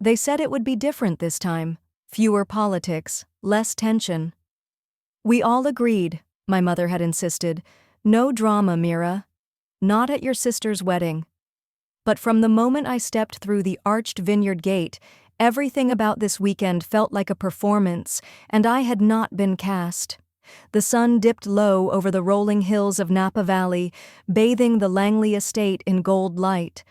They said it would be different this time. Fewer politics, less tension. We all agreed, my mother had insisted. No drama, Mira. Not at your sister's wedding. But from the moment I stepped through the arched Vineyard gate, everything about this weekend felt like a performance, and I had not been cast. The sun dipped low over the rolling hills of Napa Valley, bathing the Langley estate in gold light.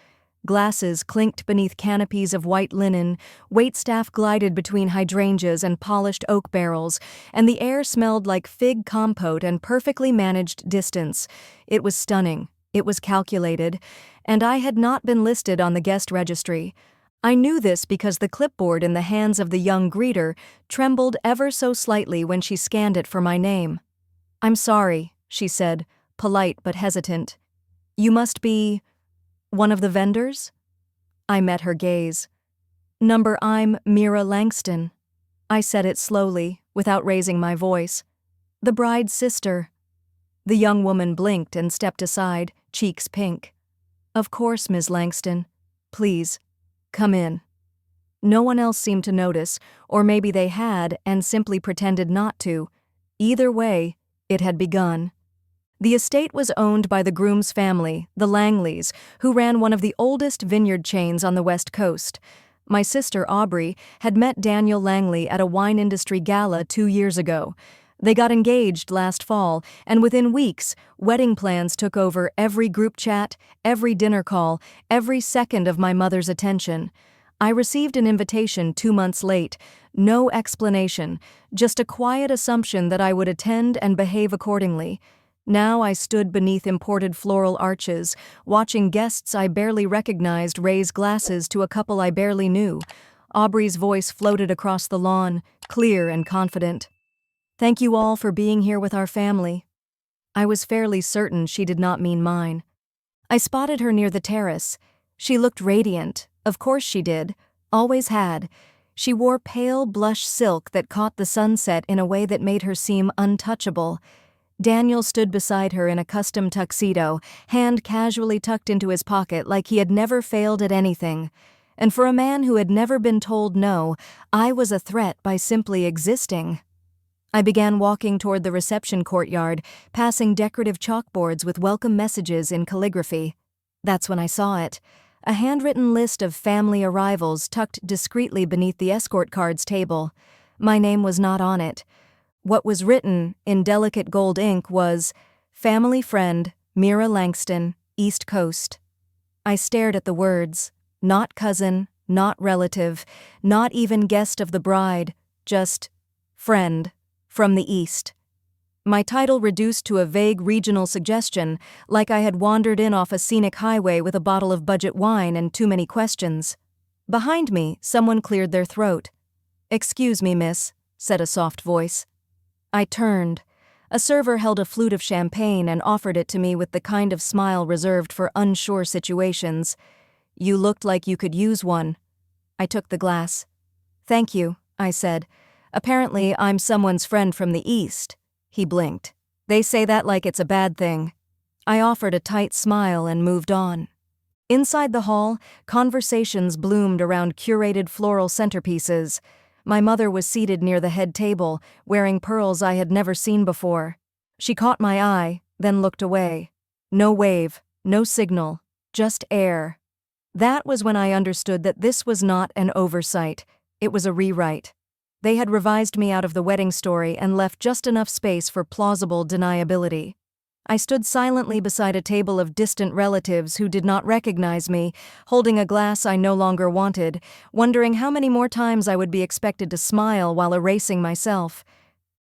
Glasses clinked beneath canopies of white linen, waitstaff glided between hydrangeas and polished oak barrels, and the air smelled like fig compote and perfectly managed distance. It was stunning. It was calculated, and I had not been listed on the guest registry. I knew this because the clipboard in the hands of the young greeter trembled ever so slightly when she scanned it for my name. "I'm sorry," she said, polite but hesitant. "You must be one of the vendors?" I met her gaze. I'm Mira Langston." I said it slowly, without raising my voice. "The bride's sister." The young woman blinked and stepped aside, cheeks pink. "Of course, Ms. Langston. Please, come in." No one else seemed to notice, or maybe they had and simply pretended not to. Either way, it had begun. The estate was owned by the groom's family, the Langleys, who ran one of the oldest vineyard chains on the West Coast. My sister, Aubrey, had met Daniel Langley at a wine industry gala 2 years ago. They got engaged last fall, and within weeks, wedding plans took over every group chat, every dinner call, every second of my mother's attention. I received an invitation 2 months late, no explanation, just a quiet assumption that I would attend and behave accordingly. Now I stood beneath imported floral arches, watching guests I barely recognized raise glasses to a couple I barely knew. Aubrey's voice floated across the lawn, clear and confident. "Thank you all for being here with our family." I was fairly certain she did not mean mine. I spotted her near the terrace. She looked radiant. Of course she did. Always had. She wore pale blush silk that caught the sunset in a way that made her seem untouchable. Daniel stood beside her in a custom tuxedo, hand casually tucked into his pocket like he had never failed at anything. And for a man who had never been told no, I was a threat by simply existing. I began walking toward the reception courtyard, passing decorative chalkboards with welcome messages in calligraphy. That's when I saw it. A handwritten list of family arrivals tucked discreetly beneath the escort cards table. My name was not on it. What was written, in delicate gold ink, was, "Family friend, Mira Langston, East Coast." I stared at the words. Not cousin, not relative, not even guest of the bride, just friend, from the East. My title reduced to a vague regional suggestion, like I had wandered in off a scenic highway with a bottle of budget wine and too many questions. Behind me, someone cleared their throat. "Excuse me, miss," said a soft voice. I turned. A server held a flute of champagne and offered it to me with the kind of smile reserved for unsure situations. "You looked like you could use one." I took the glass. "Thank you," I said. "Apparently I'm someone's friend from the East." He blinked. "They say that like it's a bad thing." I offered a tight smile and moved on. Inside the hall, conversations bloomed around curated floral centerpieces. My mother was seated near the head table, wearing pearls I had never seen before. She caught my eye, then looked away. No wave, no signal, just air. That was when I understood that this was not an oversight. It was a rewrite. They had revised me out of the wedding story and left just enough space for plausible deniability. I stood silently beside a table of distant relatives who did not recognize me, holding a glass I no longer wanted, wondering how many more times I would be expected to smile while erasing myself.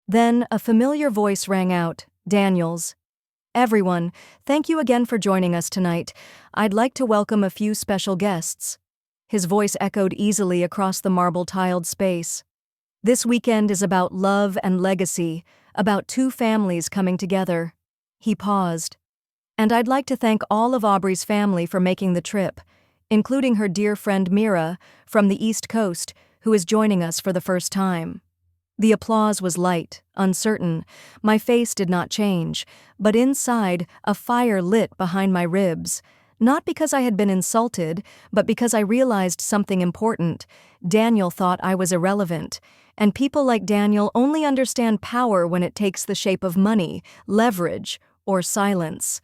Then a familiar voice rang out, Daniel's. "Everyone, thank you again for joining us tonight. I'd like to welcome a few special guests." His voice echoed easily across the marble-tiled space. "This weekend is about love and legacy, about two families coming together." He paused. "And I'd like to thank all of Aubrey's family for making the trip, including her dear friend Mira from the East Coast, who is joining us for the first time." The applause was light, uncertain. My face did not change, but inside, a fire lit behind my ribs. Not because I had been insulted, but because I realized something important. Daniel thought I was irrelevant, and people like Daniel only understand power when it takes the shape of money, leverage, or silence.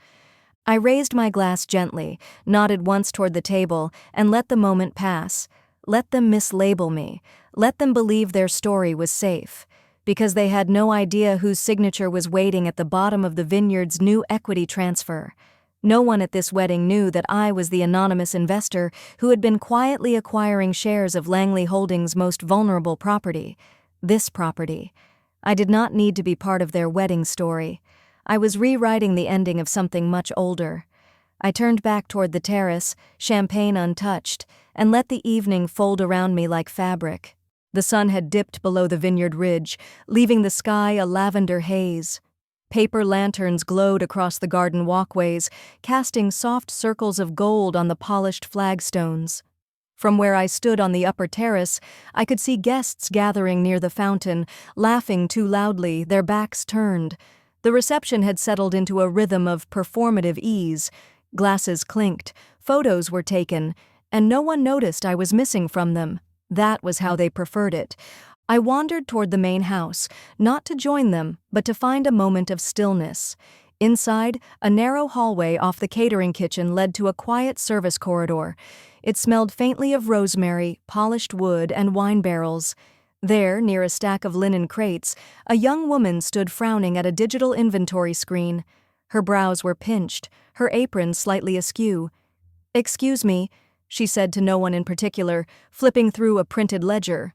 I raised my glass gently, nodded once toward the table, and let the moment pass. Let them mislabel me. Let them believe their story was safe. Because they had no idea whose signature was waiting at the bottom of the Vineyard's new equity transfer. No one at this wedding knew that I was the anonymous investor who had been quietly acquiring shares of Langley Holdings' most vulnerable property. This property. I did not need to be part of their wedding story. I was rewriting the ending of something much older. I turned back toward the terrace, champagne untouched, and let the evening fold around me like fabric. The sun had dipped below the Vineyard ridge, leaving the sky a lavender haze. Paper lanterns glowed across the garden walkways, casting soft circles of gold on the polished flagstones. From where I stood on the upper terrace, I could see guests gathering near the fountain, laughing too loudly, their backs turned. The reception had settled into a rhythm of performative ease. Glasses clinked, photos were taken, and no one noticed I was missing from them. That was how they preferred it. I wandered toward the main house, not to join them, but to find a moment of stillness. Inside, a narrow hallway off the catering kitchen led to a quiet service corridor. It smelled faintly of rosemary, polished wood, and wine barrels. There, near a stack of linen crates, a young woman stood frowning at a digital inventory screen. Her brows were pinched, her apron slightly askew. "Excuse me," she said to no one in particular, flipping through a printed ledger.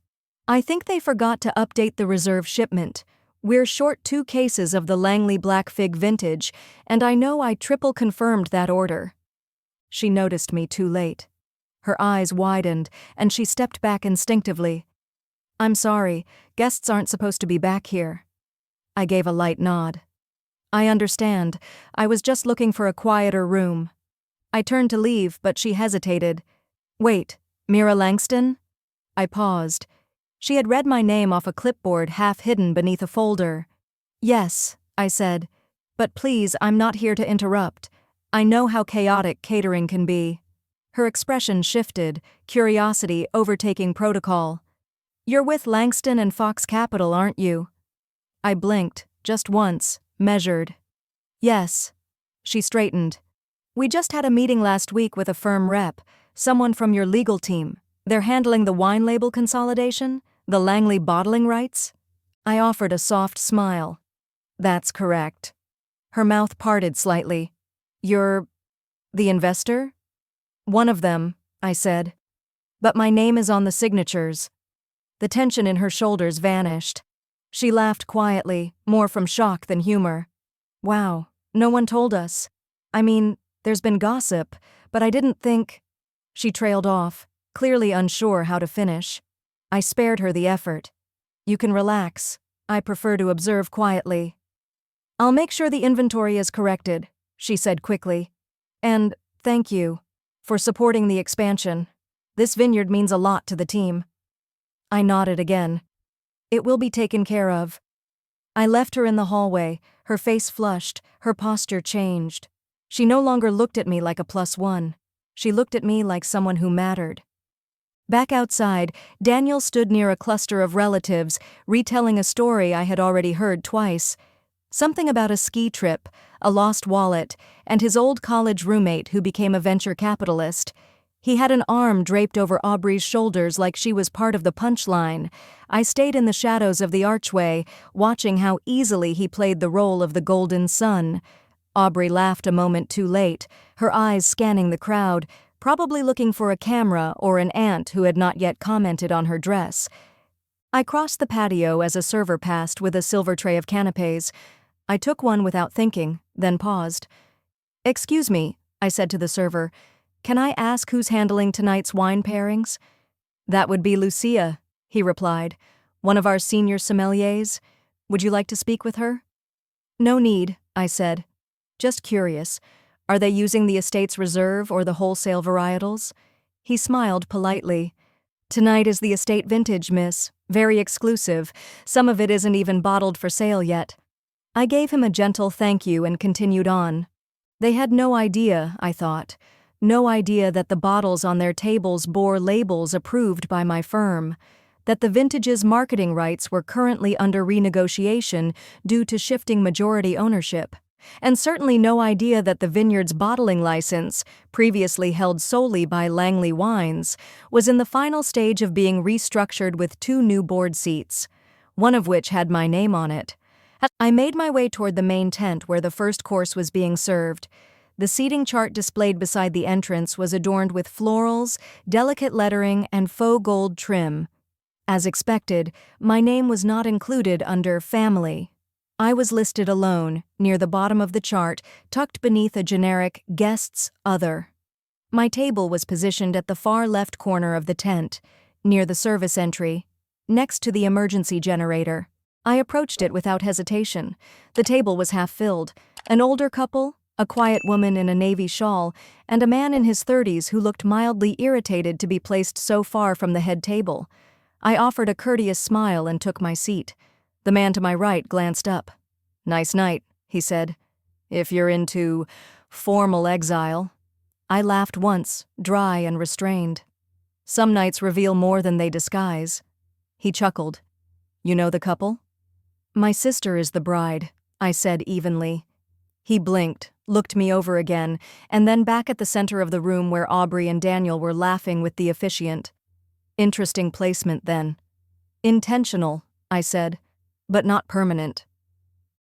"I think they forgot to update the reserve shipment. We're short 2 cases of the Langley Black Fig vintage, and I know I triple confirmed that order." She noticed me too late. Her eyes widened, and she stepped back instinctively. "I'm sorry, guests aren't supposed to be back here." I gave a light nod. "I understand. I was just looking for a quieter room." I turned to leave, but she hesitated. "Wait, Mira Langston?" I paused. She had read my name off a clipboard half hidden beneath a folder. "Yes," I said. "But please, I'm not here to interrupt. I know how chaotic catering can be." Her expression shifted, curiosity overtaking protocol. "You're with Langston and Fox Capital, aren't you?" I blinked, just once, measured. "Yes." She straightened. "We just had a meeting last week with a firm rep, someone from your legal team. They're handling the wine label consolidation, the Langley bottling rights?" I offered a soft smile. "That's correct." Her mouth parted slightly. "You're the investor?" "One of them," I said. "But my name is on the signatures." The tension in her shoulders vanished. She laughed quietly, more from shock than humor. "Wow, no one told us. I mean, there's been gossip, but I didn't think—" She trailed off, clearly unsure how to finish. I spared her the effort. "You can relax. I prefer to observe quietly." "I'll make sure the inventory is corrected," she said quickly. "And thank you for supporting the expansion. This vineyard means a lot to the team." I nodded again. "It will be taken care of." I left her in the hallway, her face flushed, her posture changed. She no longer looked at me like a +1. She looked at me like someone who mattered. Back outside, Daniel stood near a cluster of relatives, retelling a story I had already heard twice. Something about a ski trip, a lost wallet, and his old college roommate who became a venture capitalist. He had an arm draped over Aubrey's shoulders like she was part of the punchline. I stayed in the shadows of the archway, watching how easily he played the role of the golden sun. Aubrey laughed a moment too late, her eyes scanning the crowd, probably looking for a camera or an aunt who had not yet commented on her dress. I crossed the patio as a server passed with a silver tray of canapés. I took one without thinking, then paused. "Excuse me," I said to the server. "Can I ask who's handling tonight's wine pairings?" "That would be Lucia," he replied. "One of our senior sommeliers. Would you like to speak with her?" "No need," I said. "Just curious. Are they using the estate's reserve or the wholesale varietals?" He smiled politely. "Tonight is the estate vintage, miss. Very exclusive. Some of it isn't even bottled for sale yet." I gave him a gentle thank you and continued on. They had no idea, I thought. No idea that the bottles on their tables bore labels approved by my firm, that the vintage's marketing rights were currently under renegotiation due to shifting majority ownership, and certainly no idea that the Vineyard's bottling license, previously held solely by Langley Wines, was in the final stage of being restructured with 2 new board seats, one of which had my name on it. I made my way toward the main tent where the first course was being served. The seating chart displayed beside the entrance was adorned with florals, delicate lettering, and faux gold trim. As expected, my name was not included under family. I was listed alone, near the bottom of the chart, tucked beneath a generic Guests Other. My table was positioned at the far left corner of the tent, near the service entry, next to the emergency generator. I approached it without hesitation. The table was half filled. An older couple, a quiet woman in a navy shawl, and a man in his 30s who looked mildly irritated to be placed so far from the head table. I offered a courteous smile and took my seat. The man to my right glanced up. "Nice night," he said. "If you're into formal exile." I laughed once, dry and restrained. "Some nights reveal more than they disguise." He chuckled. "You know the couple?" "My sister is the bride," I said evenly. He blinked, looked me over again, and then back at the center of the room where Aubrey and Daniel were laughing with the officiant. "Interesting placement, then." "Intentional," I said, "but not permanent."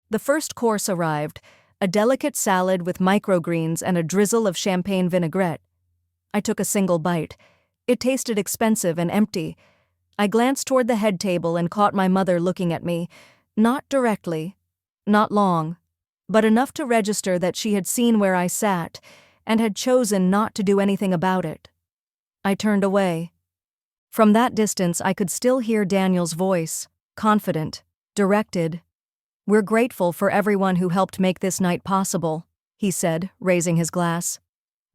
The first course arrived, a delicate salad with microgreens and a drizzle of champagne vinaigrette. I took a single bite. It tasted expensive and empty. I glanced toward the head table and caught my mother looking at me, not directly, not long, but enough to register that she had seen where I sat and had chosen not to do anything about it. I turned away. From that distance, I could still hear Daniel's voice, confident, directed. "We're grateful for everyone who helped make this night possible," he said, raising his glass.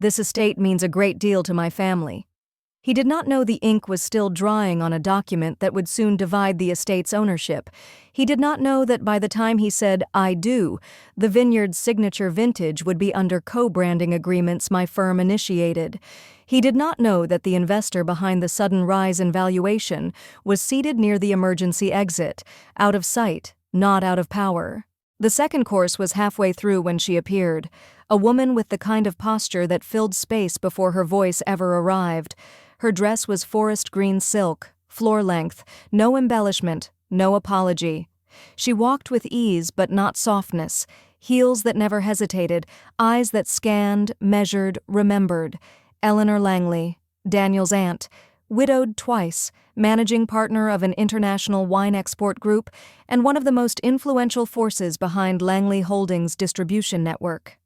"This estate means a great deal to my family." He did not know the ink was still drying on a document that would soon divide the estate's ownership. He did not know that by the time he said, "I do," the Vineyard's signature vintage would be under co-branding agreements my firm initiated. He did not know that the investor behind the sudden rise in valuation was seated near the emergency exit, out of sight, not out of power. The second course was halfway through when she appeared, a woman with the kind of posture that filled space before her voice ever arrived. Her dress was forest green silk, floor-length, no embellishment, no apology. She walked with ease but not softness, heels that never hesitated, eyes that scanned, measured, remembered. Eleanor Langley, Daniel's aunt, widowed twice, managing partner of an international wine export group, and one of the most influential forces behind Langley Holdings' distribution network.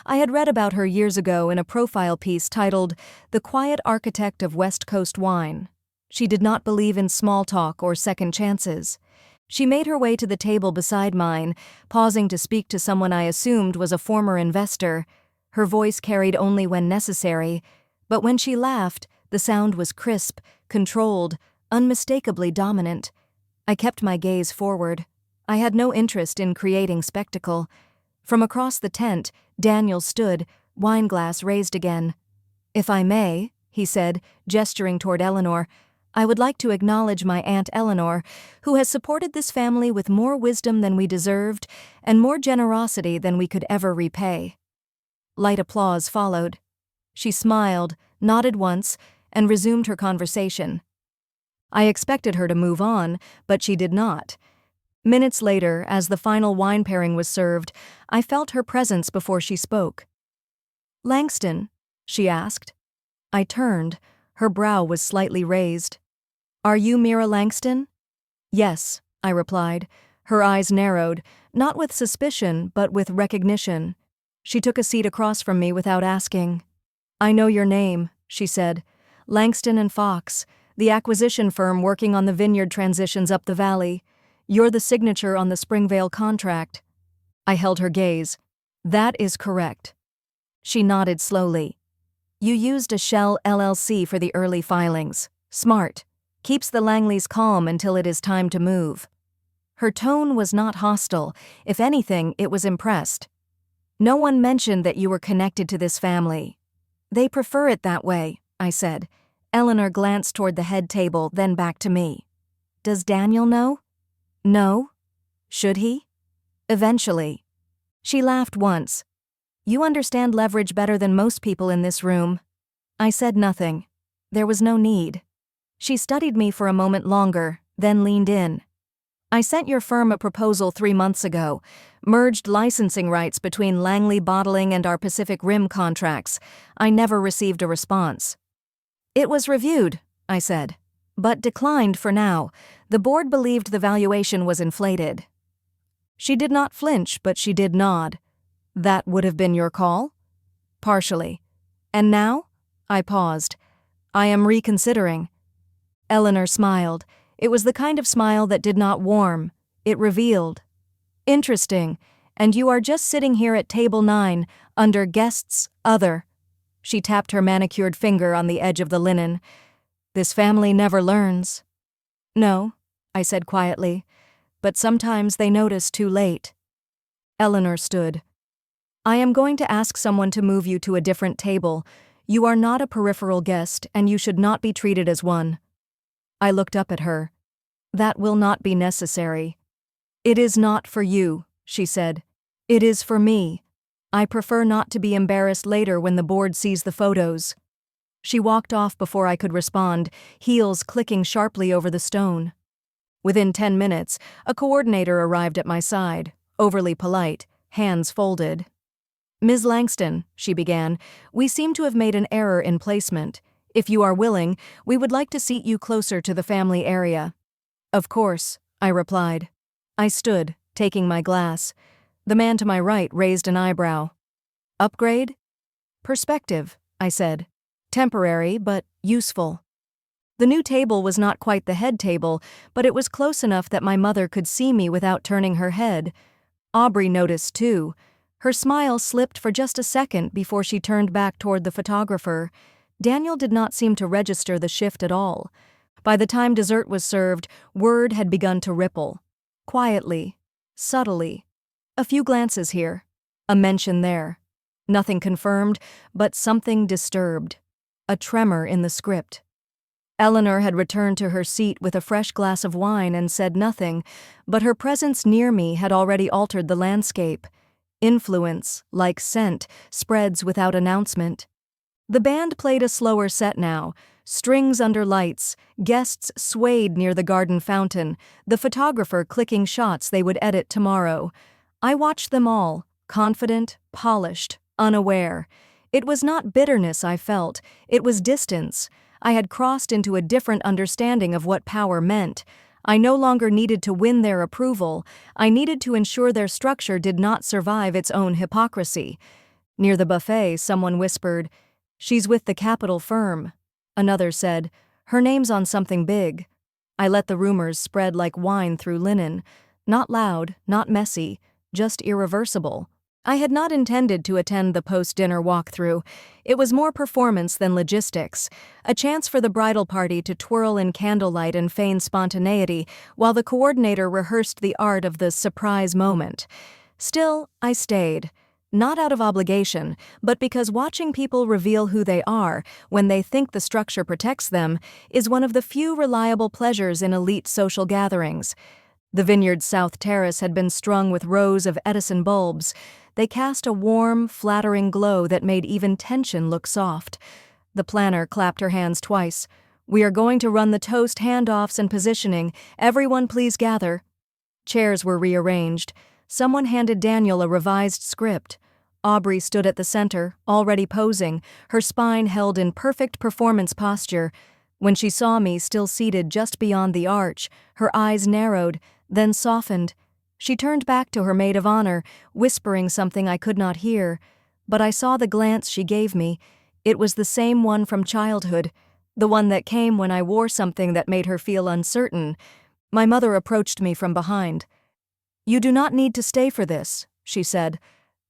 I had read about her years ago in a profile piece titled "The Quiet Architect of West Coast Wine." She did not believe in small talk or second chances. She made her way to the table beside mine, pausing to speak to someone I assumed was a former investor. Her voice carried only when necessary, but when she laughed, the sound was crisp, controlled, unmistakably dominant. I kept my gaze forward. I had no interest in creating spectacle. From across the tent, Daniel stood, wineglass raised again. "If I may," he said, gesturing toward Eleanor, "I would like to acknowledge my Aunt Eleanor, who has supported this family with more wisdom than we deserved and more generosity than we could ever repay." Light applause followed. She smiled, nodded once, and resumed her conversation. I expected her to move on, but she did not. Minutes later, as the final wine pairing was served, I felt her presence before she spoke. "Langston?" she asked. I turned. Her brow was slightly raised. "Are you Mira Langston?" "Yes," I replied. Her eyes narrowed, not with suspicion, but with recognition. She took a seat across from me without asking. "I know your name," she said. "Langston and Fox, the acquisition firm working on the Vineyard transitions up the valley. You're the signature on the Springvale contract." I held her gaze. "That is correct." She nodded slowly. "You used a Shell LLC for the early filings. Smart. Keeps the Langleys calm until it is time to move." Her tone was not hostile. If anything, it was impressed. "No one mentioned that you were connected to this family." They prefer it that way, I said. Eleanor glanced toward the head table, then back to me. Does Daniel know? No. Should he? Eventually. She laughed once. You understand leverage better than most people in this room. I said nothing. There was no need. She studied me for a moment longer, then leaned in. I sent your firm a proposal 3 months ago, merged licensing rights between Langley Bottling and our Pacific Rim contracts. I never received a response. It was reviewed, I said, but declined for now. The board believed the valuation was inflated. She did not flinch, but she did nod. That would have been your call? Partially. And now? I paused. I am reconsidering. Eleanor smiled. It was the kind of smile that did not warm. It revealed. Interesting. And you are just sitting here at table 9, under guests, other. She tapped her manicured finger on the edge of the linen. This family never learns. No, I said quietly, but sometimes they notice too late. Eleanor stood. I am going to ask someone to move you to a different table. You are not a peripheral guest, and you should not be treated as one. I looked up at her. That will not be necessary. It is not for you, she said. It is for me. I prefer not to be embarrassed later when the board sees the photos. She walked off before I could respond, heels clicking sharply over the stone. Within 10 minutes, a coordinator arrived at my side, overly polite, hands folded. Ms. Langston, she began, we seem to have made an error in placement. If you are willing, we would like to seat you closer to the family area. Of course, I replied. I stood, taking my glass. The man to my right raised an eyebrow. Upgrade? Perspective, I said. Temporary, but useful. The new table was not quite the head table, but it was close enough that my mother could see me without turning her head. Aubrey noticed too. Her smile slipped for just a second before she turned back toward the photographer. Daniel did not seem to register the shift at all. By the time dessert was served, word had begun to ripple. Quietly, subtly. A few glances here, a mention there. Nothing confirmed, but something disturbed. A tremor in the script. Eleanor had returned to her seat with a fresh glass of wine and said nothing, but her presence near me had already altered the landscape. Influence, like scent, spreads without announcement. The band played a slower set now, strings under lights, guests swayed near the garden fountain, the photographer clicking shots they would edit tomorrow. I watched them all, confident, polished, unaware. It was not bitterness I felt, it was distance. I had crossed into a different understanding of what power meant. I no longer needed to win their approval, I needed to ensure their structure did not survive its own hypocrisy. Near the buffet, someone whispered, "She's with the capital firm." Another said, "Her name's on something big." I let the rumors spread like wine through linen. Not loud, not messy, just irreversible. I had not intended to attend the post-dinner walkthrough. It was more performance than logistics, a chance for the bridal party to twirl in candlelight and feign spontaneity while the coordinator rehearsed the art of the surprise moment. Still, I stayed. Not out of obligation, but because watching people reveal who they are when they think the structure protects them is one of the few reliable pleasures in elite social gatherings. The Vineyard's south terrace had been strung with rows of Edison bulbs. They cast a warm, flattering glow that made even tension look soft. The planner clapped her hands twice. "We are going to run the toast handoffs and positioning. Everyone please gather." Chairs were rearranged. Someone handed Daniel a revised script. Aubrey stood at the center, already posing, her spine held in perfect performance posture. When she saw me still seated just beyond the arch, her eyes narrowed, then softened. She turned back to her maid of honor, whispering something I could not hear. But I saw the glance she gave me. It was the same one from childhood, the one that came when I wore something that made her feel uncertain. My mother approached me from behind. "You do not need to stay for this," she said.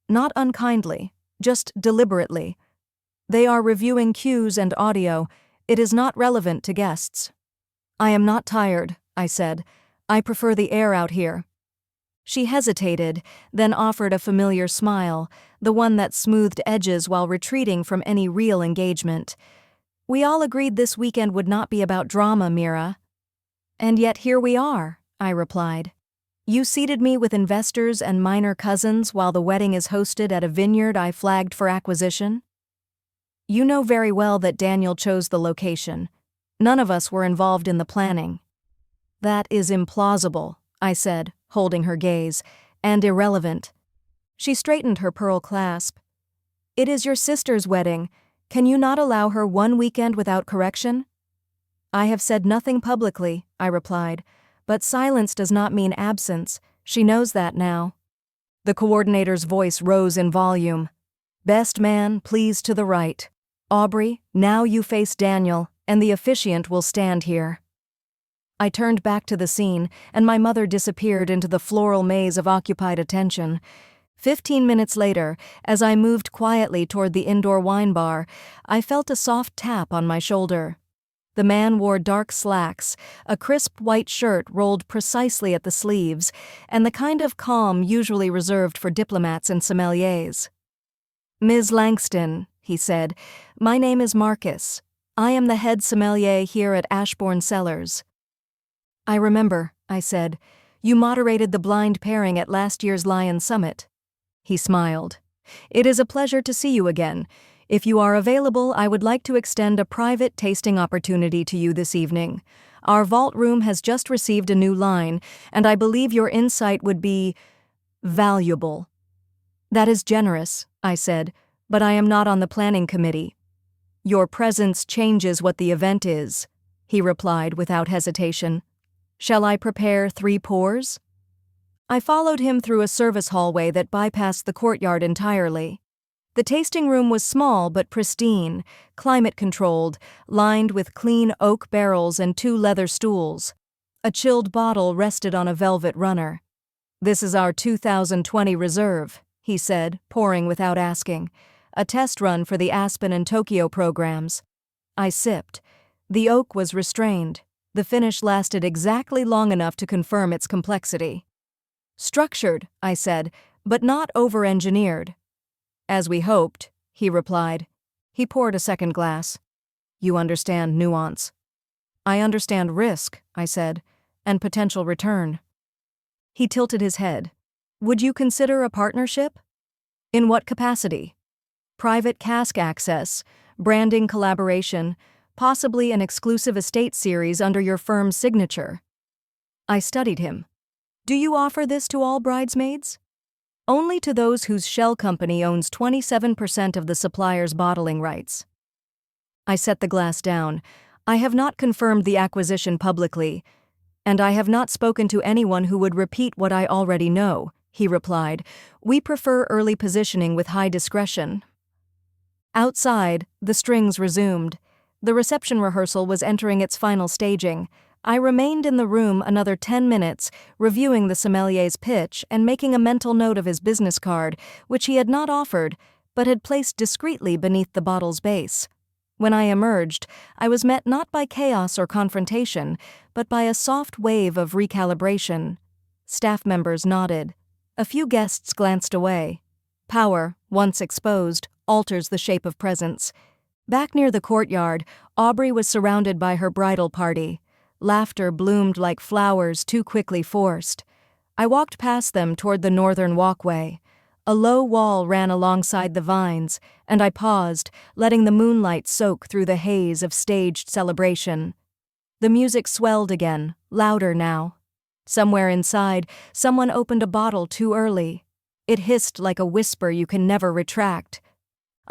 Not unkindly, just deliberately. "They are reviewing cues and audio. It is not relevant to guests." "I am not tired," I said. "I prefer the air out here." She hesitated, then offered a familiar smile, the one that smoothed edges while retreating from any real engagement. We all agreed this weekend would not be about drama, Mira. And yet here we are, I replied. You seated me with investors and minor cousins while the wedding is hosted at a vineyard I flagged for acquisition? You know very well that Daniel chose the location. None of us were involved in the planning. That is implausible, I said, holding her gaze, and irrelevant. She straightened her pearl clasp. It is your sister's wedding. Can you not allow her one weekend without correction? I have said nothing publicly, I replied, but silence does not mean absence. She knows that now. The coordinator's voice rose in volume. Best man, please to the right. Aubrey, now you face Daniel, and the officiant will stand here. I turned back to the scene, and my mother disappeared into the floral maze of occupied attention. 15 minutes later, as I moved quietly toward the indoor wine bar, I felt a soft tap on my shoulder. The man wore dark slacks, a crisp white shirt rolled precisely at the sleeves, and the kind of calm usually reserved for diplomats and sommeliers. Ms. Langston, he said, my name is Marcus. I am the head sommelier here at Ashbourne Cellars. I remember, I said. You moderated the blind pairing at last year's Lion Summit. He smiled. It is a pleasure to see you again. If you are available, I would like to extend a private tasting opportunity to you this evening. Our vault room has just received a new line, and I believe your insight would be valuable. That is generous, I said, but I am not on the planning committee. Your presence changes what the event is, he replied without hesitation. Shall I prepare 3 pours? I followed him through a service hallway that bypassed the courtyard entirely. The tasting room was small but pristine, climate-controlled, lined with clean oak barrels and 2 leather stools. A chilled bottle rested on a velvet runner. This is our 2020 reserve, he said, pouring without asking. A test run for the Aspen and Tokyo programs. I sipped. The oak was restrained. The finish lasted exactly long enough to confirm its complexity. Structured, I said, but not over-engineered. As we hoped, he replied. He poured a second glass. You understand nuance. I understand risk, I said, and potential return. He tilted his head. Would you consider a partnership? In what capacity? Private cask access, branding collaboration, possibly an exclusive estate series under your firm's signature. I studied him. Do you offer this to all bridesmaids? Only to those whose shell company owns 27% of the supplier's bottling rights. I set the glass down. I have not confirmed the acquisition publicly, and I have not spoken to anyone who would repeat what I already know, he replied. We prefer early positioning with high discretion. Outside, the strings resumed. The reception rehearsal was entering its final staging. I remained in the room another 10 minutes, reviewing the sommelier's pitch and making a mental note of his business card, which he had not offered, but had placed discreetly beneath the bottle's base. When I emerged, I was met not by chaos or confrontation, but by a soft wave of recalibration. Staff members nodded. A few guests glanced away. Power, once exposed, alters the shape of presence. Back near the courtyard, Aubrey was surrounded by her bridal party. Laughter bloomed like flowers too quickly forced. I walked past them toward the northern walkway. A low wall ran alongside the vines, and I paused, letting the moonlight soak through the haze of staged celebration. The music swelled again, louder now. Somewhere inside, someone opened a bottle too early. It hissed like a whisper you can never retract.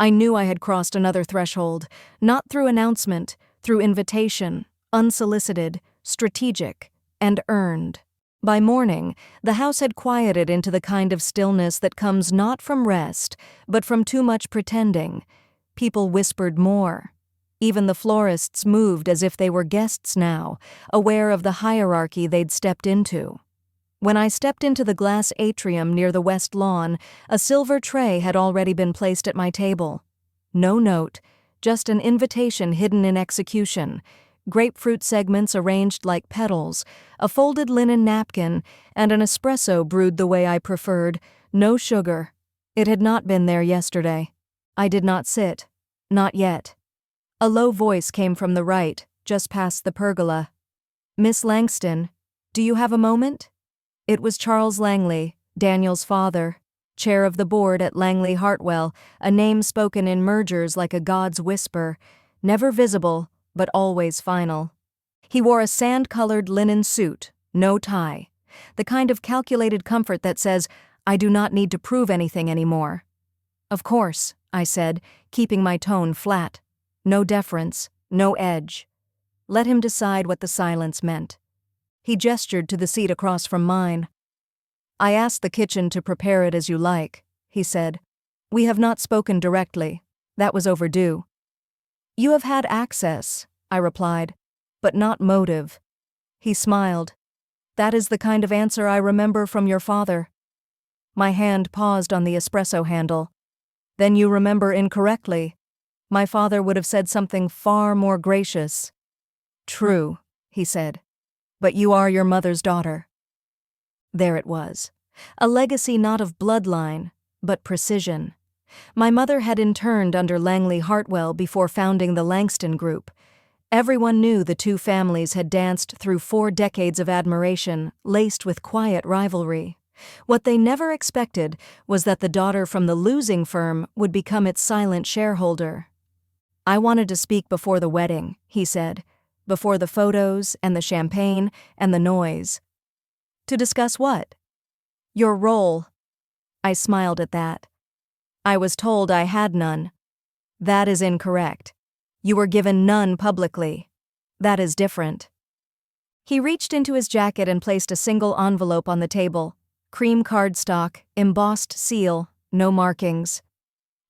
I knew I had crossed another threshold, not through announcement, through invitation, unsolicited, strategic, and earned. By morning, the house had quieted into the kind of stillness that comes not from rest, but from too much pretending. People whispered more. Even the florists moved as if they were guests now, aware of the hierarchy they'd stepped into. When I stepped into the glass atrium near the west lawn, a silver tray had already been placed at my table. No note, just an invitation hidden in execution. grapefruit segments arranged like petals, a folded linen napkin, and an espresso brewed the way I preferred, no sugar. It had not been there yesterday. I did not sit. Not yet. A low voice came from the right, just past the pergola. "Miss Langston, do you have a moment?" It was Charles Langley, Daniel's father, chair of the board at Langley Hartwell, a name spoken in mergers like a god's whisper, never visible, but always final. He wore a sand-colored linen suit, no tie, the kind of calculated comfort that says, "I do not need to prove anything anymore." "Of course," I said, keeping my tone flat. No deference, no edge. Let him decide what the silence meant. He gestured to the seat across from mine. "I asked the kitchen to prepare it as you like," he said. "We have not spoken directly. That was overdue." "You have had access," I replied, "but not motive." He smiled. "That is the kind of answer I remember from your father." My hand paused on the espresso handle. "Then you remember incorrectly. My father would have said something far more gracious." "True," he said. "But you are your mother's daughter." There it was. A legacy not of bloodline, but precision. My mother had interned under Langley Hartwell before founding the Langston Group. Everyone knew the two families had danced through 4 decades of admiration, laced with quiet rivalry. What they never expected was that the daughter from the losing firm would become its silent shareholder. "I wanted to speak before the wedding," he said, "before the photos and the champagne and the noise." "To discuss what?" "Your role." I smiled at that. "I was told I had none." "That is incorrect. You were given none publicly. That is different." He reached into his jacket and placed a single envelope on the table. Cream cardstock, embossed seal, no markings.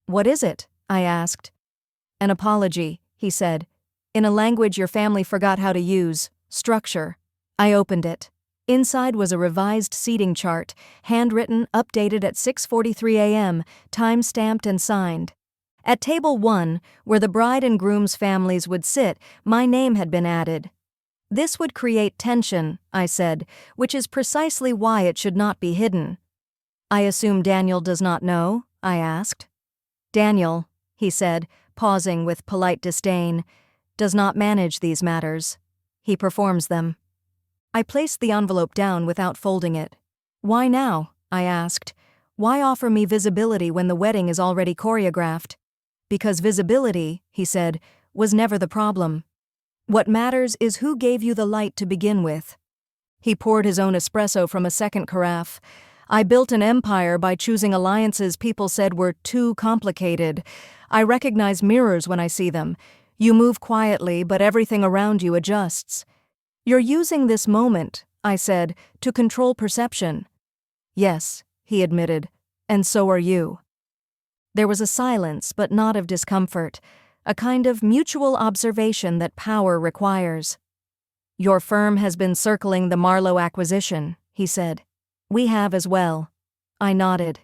"What is it?" I asked. "An apology," he said, "in a language your family forgot how to use, structure." I opened it. Inside was a revised seating chart, handwritten, updated at 6:43 a.m., time-stamped and signed. At table 1, where the bride and groom's families would sit, my name had been added. "This would create tension," I said, "which is precisely why it should not be hidden." "I assume Daniel does not know?" I asked. "Daniel," he said, pausing with polite disdain, "does not manage these matters. He performs them." I placed the envelope down without folding it. "Why now?" I asked. "Why offer me visibility when the wedding is already choreographed?" "Because visibility," he said, "was never the problem. What matters is who gave you the light to begin with." He poured his own espresso from a second carafe. "I built an empire by choosing alliances people said were too complicated. I recognize mirrors when I see them. You move quietly, but everything around you adjusts." "You're using this moment," I said, "to control perception." "Yes," he admitted, "and so are you." There was a silence, but not of discomfort, a kind of mutual observation that power requires. "Your firm has been circling the Marlowe acquisition," he said. "We have as well." I nodded.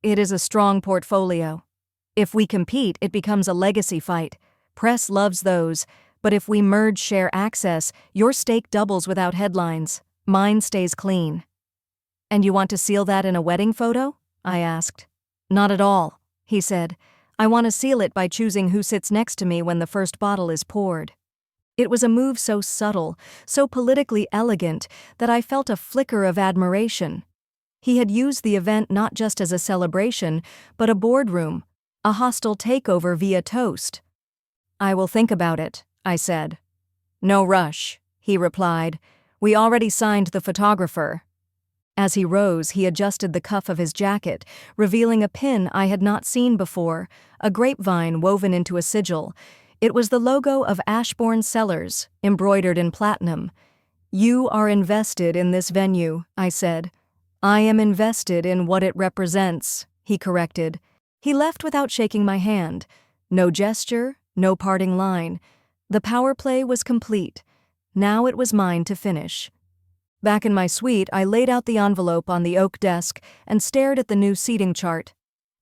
"It is a strong portfolio. If we compete, it becomes a legacy fight. Press loves those. But if we merge share access, your stake doubles without headlines. Mine stays clean." "And you want to seal that in a wedding photo?" I asked. "Not at all," he said. "I want to seal it by choosing who sits next to me when the first bottle is poured." It was a move so subtle, so politically elegant, that I felt a flicker of admiration. He had used the event not just as a celebration, but a boardroom, a hostile takeover via toast. "I will think about it," I said. "No rush," he replied. "We already signed the photographer." As he rose, he adjusted the cuff of his jacket, revealing a pin I had not seen before, a grapevine woven into a sigil. It was the logo of Ashbourne Cellars, embroidered in platinum. "You are invested in this venue," I said. "I am invested in what it represents," he corrected. He left without shaking my hand. No gesture, no parting line. The power play was complete. Now it was mine to finish. Back in my suite, I laid out the envelope on the oak desk and stared at the new seating chart.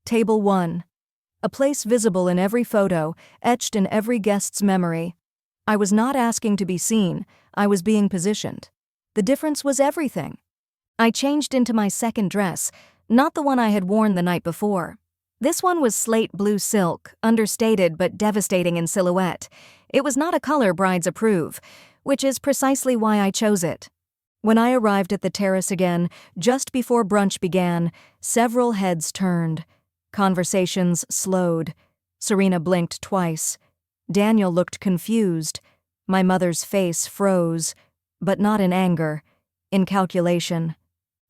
Table 1. A place visible in every photo, etched in every guest's memory. I was not asking to be seen, I was being positioned. The difference was everything. I changed into my second dress, not the one I had worn the night before. This one was slate blue silk, understated but devastating in silhouette. It was not a color brides approve, which is precisely why I chose it. When I arrived at the terrace again, just before brunch began, several heads turned. Conversations slowed. Serena blinked twice. Daniel looked confused. My mother's face froze, but not in anger, in calculation.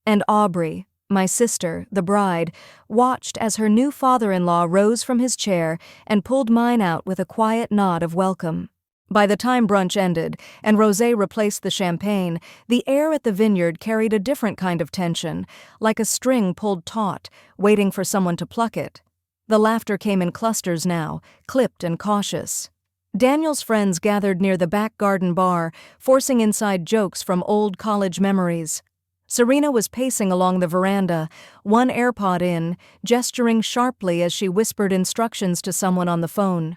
And Aubrey, my sister, the bride, watched as her new father-in-law rose from his chair and pulled mine out with a quiet nod of welcome. By the time brunch ended and rosé replaced the champagne, the air at the Vineyard carried a different kind of tension, like a string pulled taut, waiting for someone to pluck it. The laughter came in clusters now, clipped and cautious. Daniel's friends gathered near the back garden bar, forcing inside jokes from old college memories. Serena was pacing along the veranda, one AirPod in, gesturing sharply as she whispered instructions to someone on the phone.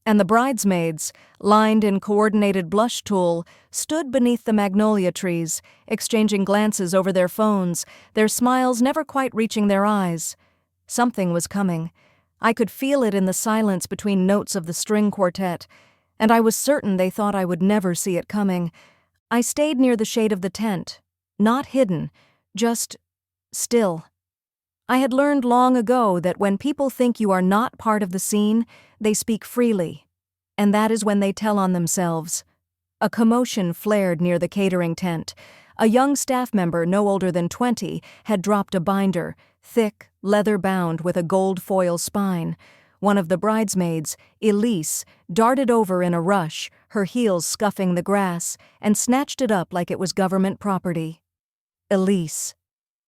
And the bridesmaids, lined in coordinated blush tulle, stood beneath the magnolia trees, exchanging glances over their phones, their smiles never quite reaching their eyes. Something was coming. I could feel it in the silence between notes of the string quartet, and I was certain they thought I would never see it coming. I stayed near the shade of the tent, not hidden, just still. I had learned long ago that when people think you are not part of the scene, they speak freely, and that is when they tell on themselves. A commotion flared near the catering tent. A young staff member no older than 20 had dropped a binder, thick, leather-bound with a gold foil spine. One of the bridesmaids, Elise, darted over in a rush, her heels scuffing the grass, and snatched it up like it was government property. Elise.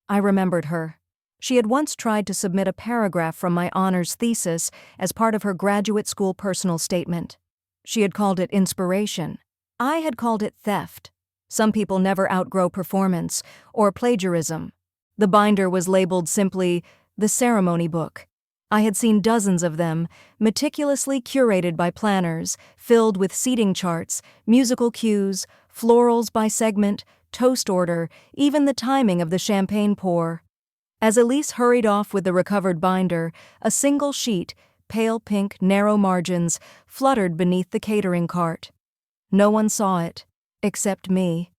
I remembered her. She had once tried to submit a paragraph from my honors thesis as part of her graduate school personal statement. She had called it inspiration. I had called it theft. Some people never outgrow performance or plagiarism. The binder was labeled simply the ceremony book. I had seen dozens of them, meticulously curated by planners, filled with seating charts, musical cues, florals by segment, toast order, even the timing of the champagne pour. As Elise hurried off with the recovered binder, a single sheet, pale pink, narrow margins, fluttered beneath the catering cart. No one saw it, except me.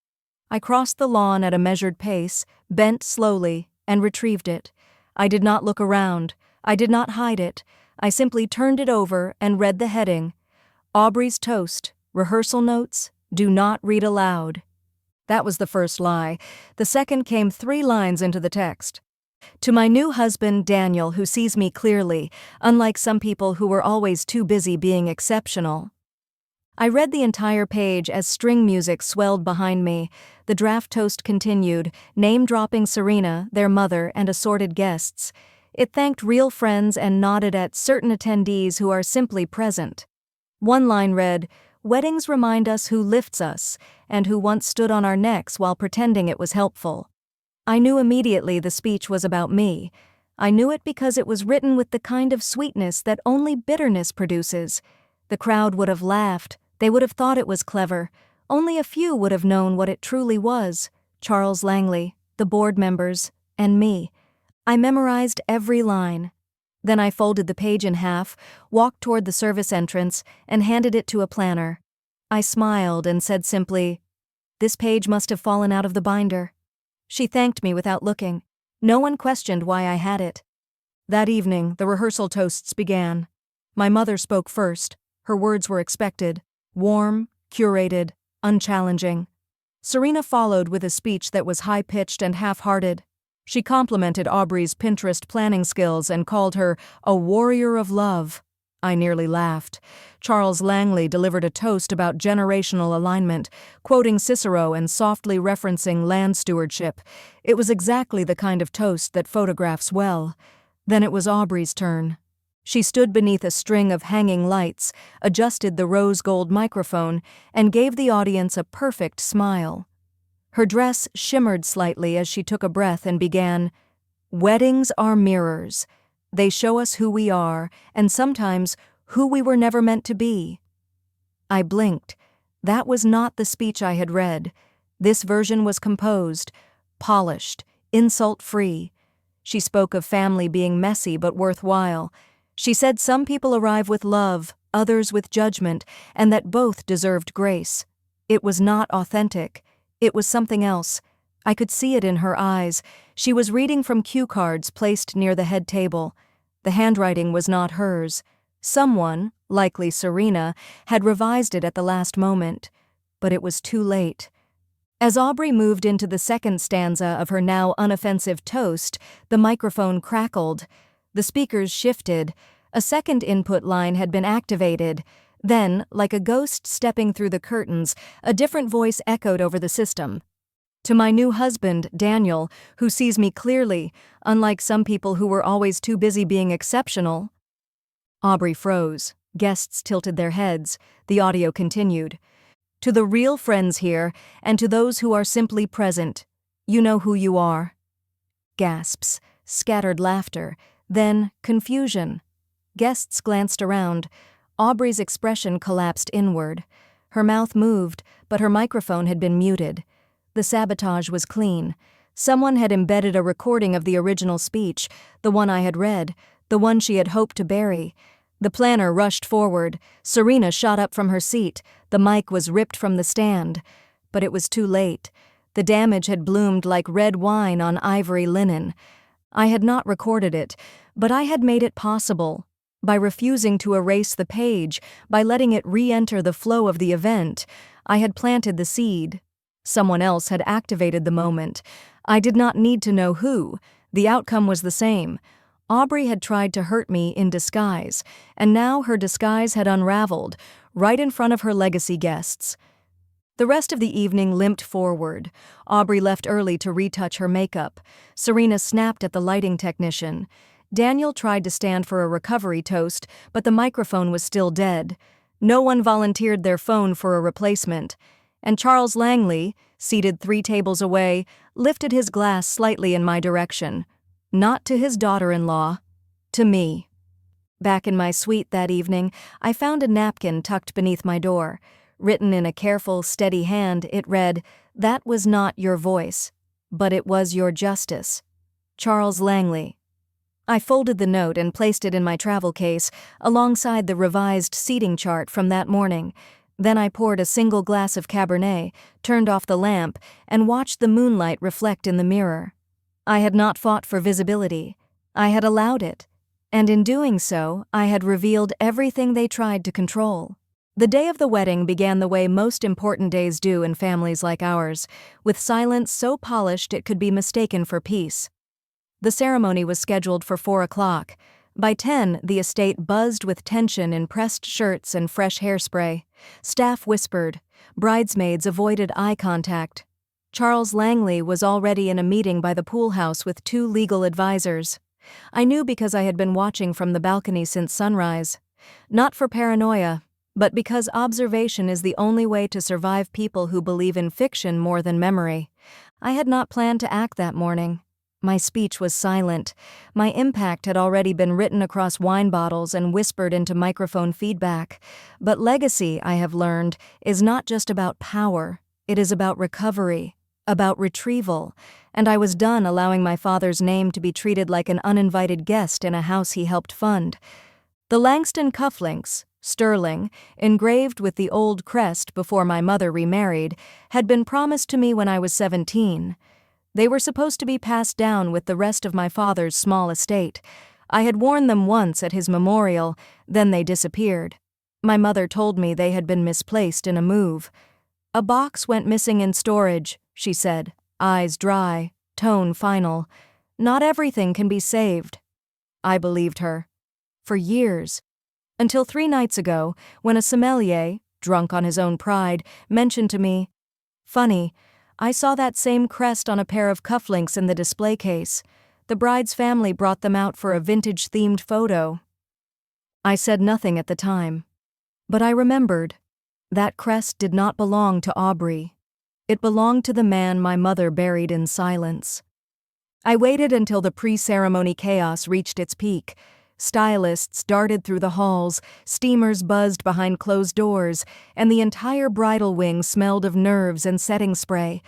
I crossed the lawn at a measured pace, bent slowly, and retrieved it. I did not look around. I did not hide it. I simply turned it over and read the heading. Aubrey's toast, rehearsal notes, do not read aloud. That was the first lie. The second came 3 lines into the text. To my new husband, Daniel, who sees me clearly, unlike some people who were always too busy being exceptional. I read the entire page as string music swelled behind me. The draft toast continued, name-dropping Serena, their mother, and assorted guests. It thanked real friends and nodded at certain attendees who are simply present. One line read, "Weddings remind us who lifts us, and who once stood on our necks while pretending it was helpful." I knew immediately the speech was about me. I knew it because it was written with the kind of sweetness that only bitterness produces. The crowd would have laughed. They would have thought it was clever. Only a few would have known what it truly was. Charles Langley, the board members, and me. I memorized every line. Then I folded the page in half, walked toward the service entrance, and handed it to a planner. I smiled and said simply, "This page must have fallen out of the binder." She thanked me without looking. No one questioned why I had it. That evening, the rehearsal toasts began. My mother spoke first. Her words were expected. Warm, curated, unchallenging. Serena followed with a speech that was high-pitched and half-hearted. She complimented Aubrey's Pinterest planning skills and called her a warrior of love. I nearly laughed. Charles Langley delivered a toast about generational alignment, quoting Cicero and softly referencing land stewardship. It was exactly the kind of toast that photographs well. Then it was Aubrey's turn. She stood beneath a string of hanging lights, adjusted the rose gold microphone, and gave the audience a perfect smile. Her dress shimmered slightly as she took a breath and began, "Weddings are mirrors. They show us who we are, and sometimes who we were never meant to be." I blinked, That was not the speech I had read. This version was composed, polished, insult-free. She spoke of family being messy but worthwhile. She said some people arrive with love, others with judgment, and that both deserved grace. It was not authentic. It was something else. I could see it in her eyes. She was reading from cue cards placed near the head table. The handwriting was not hers. Someone, likely Serena, had revised it at the last moment. But it was too late. As Aubrey moved into the second stanza of her now unoffensive toast, the microphone crackled. The speakers shifted. A second input line had been activated. Then, like a ghost stepping through the curtains, a different voice echoed over the system. To my new husband, Daniel, who sees me clearly, unlike some people who were always too busy being exceptional. Aubrey froze. Guests tilted their heads. The audio continued. To the real friends here, and to those who are simply present, you know who you are. Gasps, scattered laughter, then confusion. Guests glanced around. Aubrey's expression collapsed inward. Her mouth moved, but her microphone had been muted. The sabotage was clean. Someone had embedded a recording of the original speech, the one I had read, the one she had hoped to bury. The planner rushed forward. Serena shot up from her seat. The mic was ripped from the stand. But it was too late. The damage had bloomed like red wine on ivory linen. I had not recorded it, but I had made it possible. By refusing to erase the page, by letting it re-enter the flow of the event, I had planted the seed. Someone else had activated the moment. I did not need to know who. The outcome was the same. Aubrey had tried to hurt me in disguise, and now her disguise had unraveled, right in front of her legacy guests. The rest of the evening limped forward. Aubrey left early to retouch her makeup. Serena snapped at the lighting technician. Daniel tried to stand for a recovery toast, but the microphone was still dead. No one volunteered their phone for a replacement. And Charles Langley, seated 3 tables away, lifted his glass slightly in my direction. Not to his daughter-in-law, to me. Back in my suite that evening, I found a napkin tucked beneath my door. Written in a careful, steady hand, it read, "That was not your voice, but it was your justice. Charles Langley." I folded the note and placed it in my travel case, alongside the revised seating chart from that morning. Then I poured a single glass of Cabernet, turned off the lamp, and watched the moonlight reflect in the mirror. I had not fought for visibility. I had allowed it. And in doing so, I had revealed everything they tried to control. The day of the wedding began the way most important days do in families like ours, with silence so polished it could be mistaken for peace. The ceremony was scheduled for 4 o'clock. By 10, the estate buzzed with tension in pressed shirts and fresh hairspray. Staff whispered. Bridesmaids avoided eye contact. Charles Langley was already in a meeting by the pool house with 2 legal advisors. I knew because I had been watching from the balcony since sunrise. Not for paranoia, but because observation is the only way to survive people who believe in fiction more than memory. I had not planned to act that morning. My speech was silent. My impact had already been written across wine bottles and whispered into microphone feedback. But legacy, I have learned, is not just about power. It is about recovery, about retrieval, and I was done allowing my father's name to be treated like an uninvited guest in a house he helped fund. The Langston cufflinks, sterling, engraved with the old crest before my mother remarried, had been promised to me when I was 17. They were supposed to be passed down with the rest of my father's small estate. I had worn them once at his memorial, then they disappeared. My mother told me they had been misplaced in a move. "A box went missing in storage," she said, eyes dry, tone final. "Not everything can be saved." I believed her. For years. Until 3 nights ago, when a sommelier, drunk on his own pride, mentioned to me, "Funny, I saw that same crest on a pair of cufflinks in the display case. The bride's family brought them out for a vintage-themed photo." I said nothing at the time. But I remembered. That crest did not belong to Aubrey. It belonged to the man my mother buried in silence. I waited until the pre-ceremony chaos reached its peak. Stylists darted through the halls, steamers buzzed behind closed doors, and the entire bridal wing smelled of nerves and setting spray.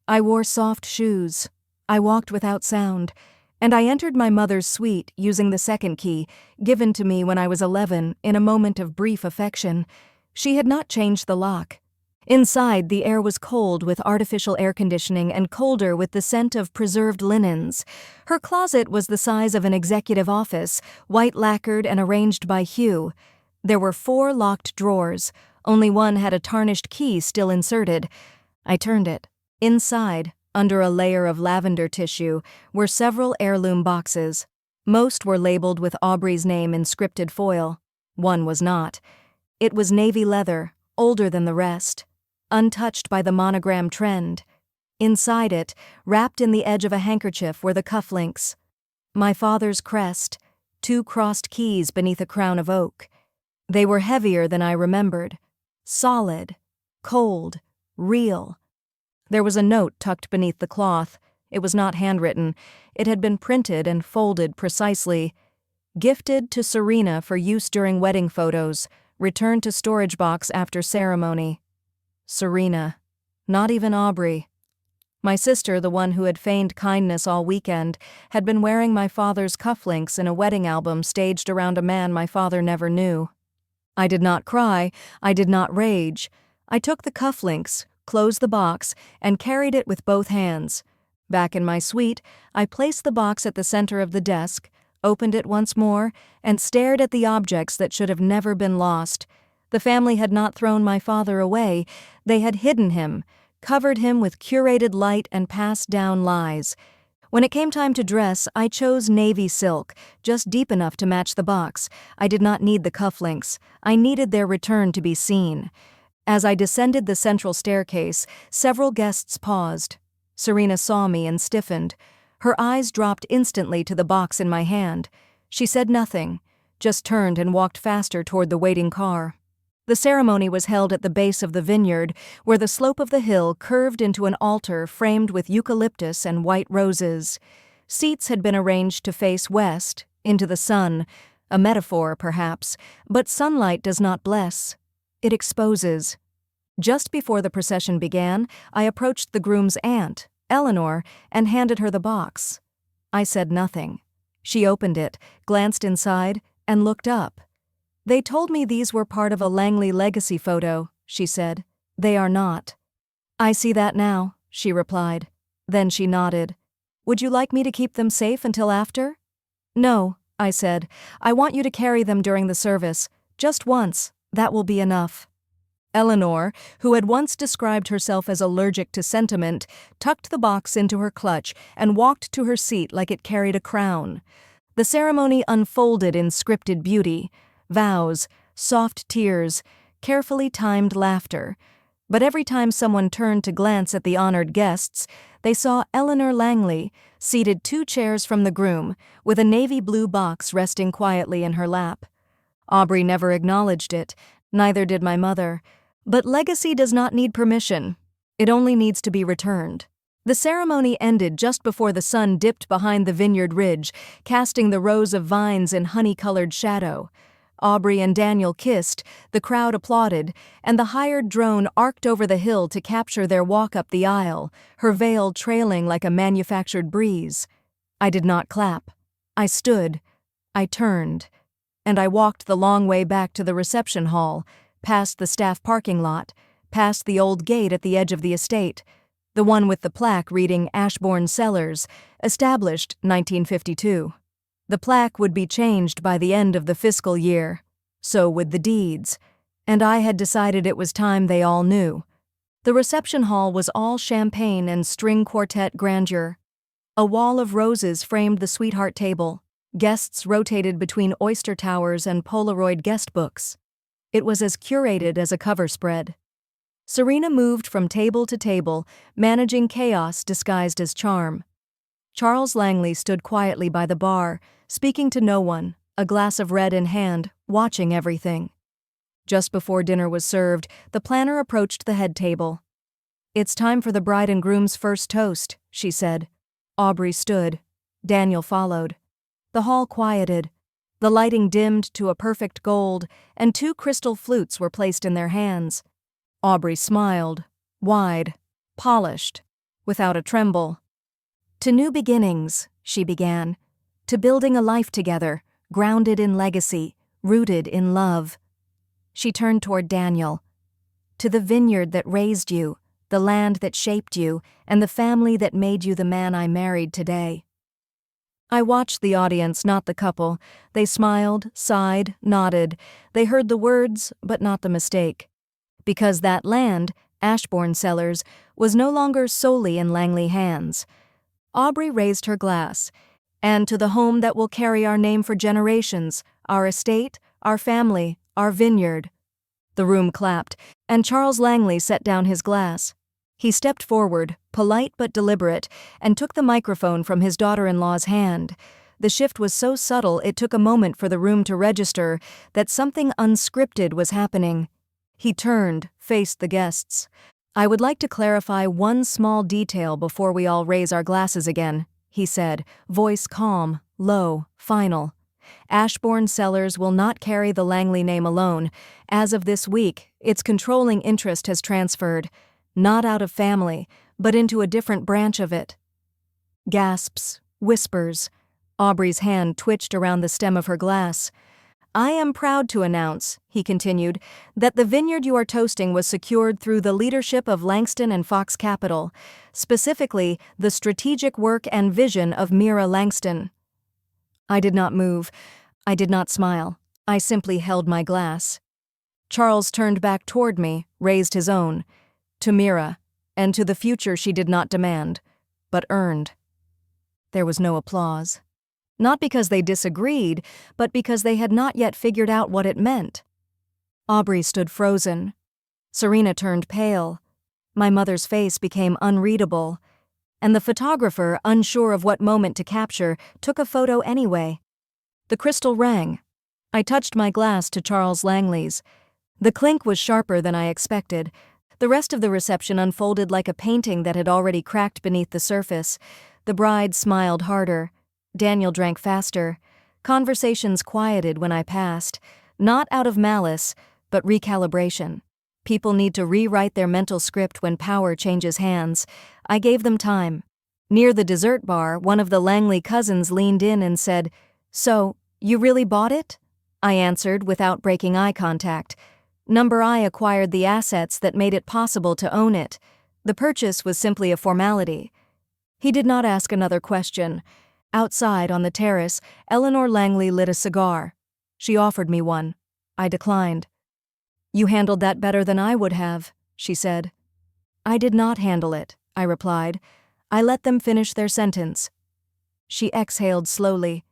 I wore soft shoes. I walked without sound, and I entered my mother's suite using the second key, given to me when I was 11 in a moment of brief affection. She had not changed the lock. Inside, the air was cold with artificial air conditioning and colder with the scent of preserved linens. Her closet was the size of an executive office, white lacquered and arranged by hue. There were 4 locked drawers. Only one had a tarnished key still inserted. I turned it. Inside, under a layer of lavender tissue, were several heirloom boxes. Most were labeled with Aubrey's name in scripted foil. One was not. It was navy leather, older than the rest, untouched by the monogram trend. Inside it, wrapped in the edge of a handkerchief, were the cufflinks. My father's crest, 2 crossed keys beneath a crown of oak. They were heavier than I remembered. Solid, cold, real. There was a note tucked beneath the cloth. It was not handwritten. It had been printed and folded precisely. Gifted to Serena for use during wedding photos. Returned to storage box after ceremony. Serena. Not even Aubrey. My sister, the one who had feigned kindness all weekend, had been wearing my father's cufflinks in a wedding album staged around a man my father never knew. I did not cry. I did not rage. I took the cufflinks, closed the box, and carried it with both hands. Back in my suite, I placed the box at the center of the desk, opened it once more, and stared at the objects that should have never been lost. The family had not thrown my father away. They had hidden him, covered him with curated light and passed down lies. When it came time to dress, I chose navy silk, just deep enough to match the box. I did not need the cufflinks. I needed their return to be seen. As I descended the central staircase, several guests paused. Serena saw me and stiffened. Her eyes dropped instantly to the box in my hand. She said nothing, just turned and walked faster toward the waiting car. The ceremony was held at the base of the Vineyard, where the slope of the hill curved into an altar framed with eucalyptus and white roses. Seats had been arranged to face west, into the sun, a metaphor perhaps, but sunlight does not bless. It exposes. Just before the procession began, I approached the groom's aunt, Eleanor, and handed her the box. I said nothing. She opened it, glanced inside, and looked up. "They told me these were part of a Langley legacy photo," she said. "They are not." "I see that now," she replied. Then she nodded. "Would you like me to keep them safe until after?" "No," I said. "I want you to carry them during the service. Just once. That will be enough." Eleanor, who had once described herself as allergic to sentiment, tucked the box into her clutch and walked to her seat like it carried a crown. The ceremony unfolded in scripted beauty. Vows, soft tears, carefully timed laughter. But every time someone turned to glance at the honored guests, they saw Eleanor Langley, seated 2 chairs from the groom, with a navy blue box resting quietly in her lap. Aubrey never acknowledged it, neither did my mother. But legacy does not need permission. It only needs to be returned. The ceremony ended just before the sun dipped behind the Vineyard ridge, casting the rows of vines in honey-colored shadow. Aubrey and Daniel kissed, the crowd applauded, and the hired drone arced over the hill to capture their walk up the aisle, her veil trailing like a manufactured breeze. I did not clap. I stood. I turned. And I walked the long way back to the reception hall, past the staff parking lot, past the old gate at the edge of the estate, the one with the plaque reading Ashbourne Cellars, established 1952. The plaque would be changed by the end of the fiscal year. So would the deeds. And I had decided it was time they all knew. The reception hall was all champagne and string quartet grandeur. A wall of roses framed the sweetheart table. Guests rotated between oyster towers and Polaroid guest books. It was as curated as a cover spread. Serena moved from table to table, managing chaos disguised as charm. Charles Langley stood quietly by the bar, speaking to no one, a glass of red in hand, watching everything. Just before dinner was served, the planner approached the head table. "It's time for the bride and groom's first toast," she said. Aubrey stood. Daniel followed. The hall quieted. The lighting dimmed to a perfect gold, and 2 crystal flutes were placed in their hands. Aubrey smiled, wide, polished, without a tremble. "To new beginnings," she began. "To building a life together, grounded in legacy, rooted in love." She turned toward Daniel. "To the vineyard that raised you, the land that shaped you, and the family that made you the man I married today." I watched the audience, not the couple. They smiled, sighed, nodded. They heard the words, but not the mistake. Because that land, Ashbourne Cellars, was no longer solely in Langley hands. Aubrey raised her glass. "And to the home that will carry our name for generations, our estate, our family, our vineyard." The room clapped, and Charles Langley set down his glass. He stepped forward, polite but deliberate, and took the microphone from his daughter-in-law's hand. The shift was so subtle it took a moment for the room to register that something unscripted was happening. He turned, faced the guests. "I would like to clarify one small detail before we all raise our glasses again," he said, voice calm, low, final. "Ashbourne Cellars will not carry the Langley name alone. As of this week, its controlling interest has transferred, not out of family, but into a different branch of it." Gasps, whispers. Aubrey's hand twitched around the stem of her glass. "I am proud to announce," he continued, "that the vineyard you are toasting was secured through the leadership of Langston and Fox Capital, specifically the strategic work and vision of Mira Langston." I did not move. I did not smile. I simply held my glass. Charles turned back toward me, raised his own. "To Mira, and to the future she did not demand, but earned." There was no applause. Not because they disagreed, but because they had not yet figured out what it meant. Aubrey stood frozen. Serena turned pale. My mother's face became unreadable. And the photographer, unsure of what moment to capture, took a photo anyway. The crystal rang. I touched my glass to Charles Langley's. The clink was sharper than I expected. The rest of the reception unfolded like a painting that had already cracked beneath the surface. The bride smiled harder. Daniel drank faster. Conversations quieted when I passed, not out of malice, but recalibration. People need to rewrite their mental script when power changes hands. I gave them time. Near the dessert bar, one of the Langley cousins leaned in and said, "So, you really bought it?" I answered without breaking eye contact. Number I acquired the assets that made it possible to own it. The purchase was simply a formality. He did not ask another question. Outside, on the terrace, Eleanor Langley lit a cigar. She offered me one. I declined. "You handled that better than I would have," she said. "I did not handle it," I replied. "I let them finish their sentence." She exhaled slowly.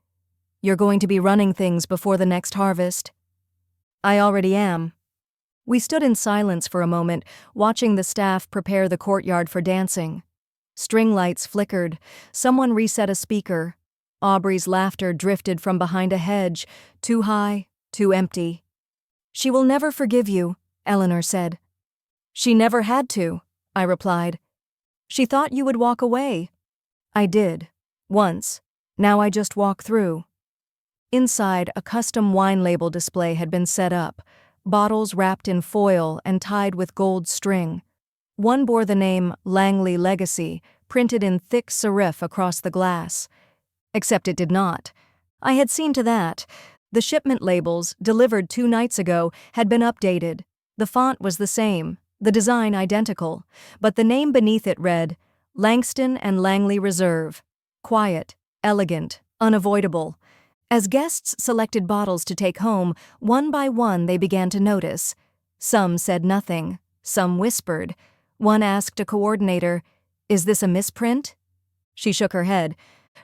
"You're going to be running things before the next harvest?" "I already am." We stood in silence for a moment, watching the staff prepare the courtyard for dancing. String lights flickered. Someone reset a speaker. Aubrey's laughter drifted from behind a hedge, too high, too empty. "She will never forgive you," Eleanor said. "She never had to," I replied. "She thought you would walk away." "I did. Once. Now I just walk through." Inside, a custom wine label display had been set up, bottles wrapped in foil and tied with gold string. One bore the name Langley Legacy, printed in thick serif across the glass. Except it did not. I had seen to that. The shipment labels, delivered 2 nights ago, had been updated. The font was the same, the design identical, but the name beneath it read, Langston and Langley Reserve. Quiet, elegant, unavoidable. As guests selected bottles to take home, one by one they began to notice. Some said nothing, some whispered. One asked a coordinator, "Is this a misprint?" She shook her head.